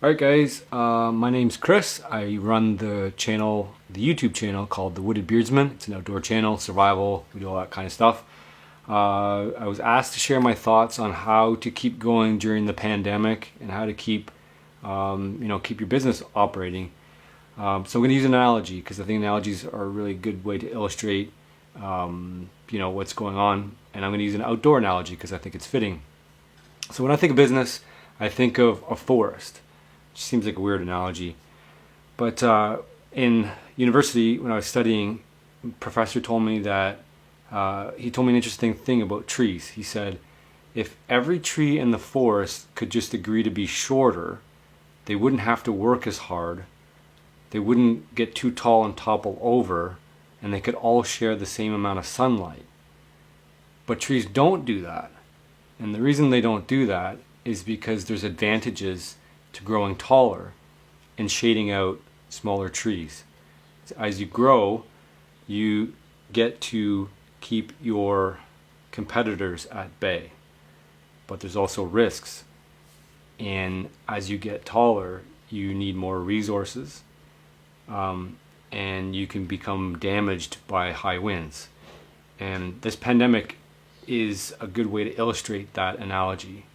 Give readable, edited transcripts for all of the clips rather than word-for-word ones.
Alright guys, my name's Chris. I run the YouTube channel called the Wooded Beardsman. It's an outdoor channel, survival, we do all that kind of stuff. I was asked to share my thoughts on how to keep going during the pandemic and how to keep your business operating. So I'm going to use an analogy because I think analogies are a really good way to illustrate what's going on. And I'm going to use an outdoor analogy because I think it's fitting. So when I think of business, I think of a forest. Seems like a weird analogy, but in university when I was studying, professor told me that he told me an interesting thing about trees. He said if every tree in the forest could just agree to be shorter, they wouldn't have to work as hard, they wouldn't get too tall and topple over, and they could all share the same amount of sunlight. But trees don't do that, and the reason they don't do that is because there's advantages to growing taller and shading out smaller trees. As you grow, you get to keep your competitors at bay, but there's also risks. And as you get taller, you need more resources, and you can become damaged by high winds. And this pandemic is a good way to illustrate that analogy.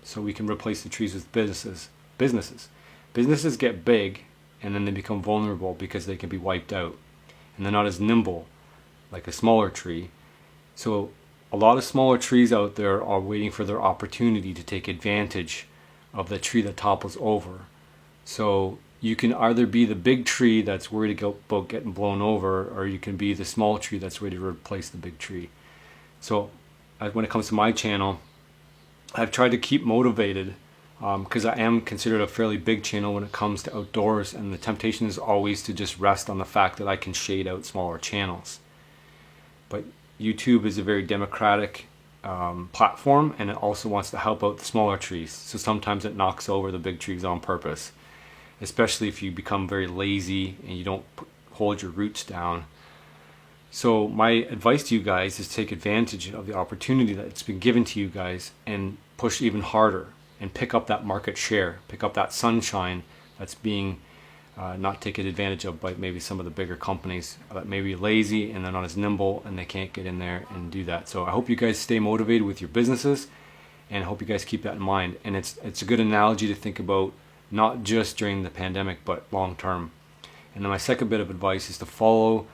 So we can replace the trees with businesses. Businesses get big and then they become vulnerable because they can be wiped out. And they're not as nimble like a smaller tree. So a lot of smaller trees out there are waiting for their opportunity to take advantage of the tree that topples over. So you can either be the big tree that's worried about getting blown over, or you can be the small tree that's ready to replace the big tree. So when it comes to my channel, I've tried to keep motivated because I am considered a fairly big channel when it comes to outdoors, and the temptation is always to just rest on the fact that I can shade out smaller channels. But YouTube is a very democratic platform, and it also wants to help out the smaller trees. So sometimes it knocks over the big trees on purpose, especially if you become very lazy and you don't hold your roots down. So my advice to you guys is take advantage of the opportunity that's been given to you guys and push even harder and pick up that market share, pick up that sunshine that's being not taken advantage of by maybe some of the bigger companies that may be lazy and they're not as nimble and they can't get in there and do that. So I hope you guys stay motivated with your businesses, and I hope you guys keep that in mind. And it's a good analogy to think about, not just during the pandemic but long term. And then my second bit of advice is to follow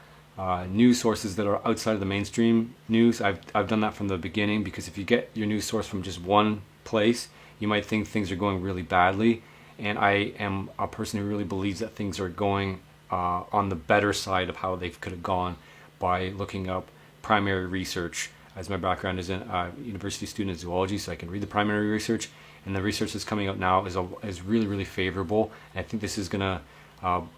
news sources that are outside of the mainstream news. I've done that from the beginning, because if you get your news source from just one place, you might think things are going really badly. And I am a person who really believes that things are going on the better side of how they could have gone by looking up primary research. As my background is in university student in zoology, so I can read the primary research, and the research that's coming out now is really, really favorable. And I think this is going to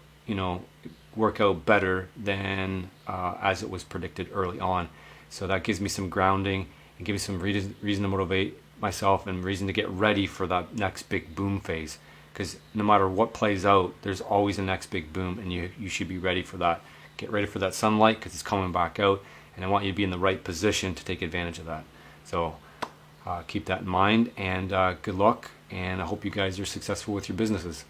work out better than as it was predicted early on. So that gives me some grounding and gives me some reason to motivate myself and reason to get ready for that next big boom phase. Because no matter what plays out, there's always a next big boom, and you should be ready for that. Get ready for that sunlight because it's coming back out, and I want you to be in the right position to take advantage of that. So keep that in mind, and good luck, and I hope you guys are successful with your businesses.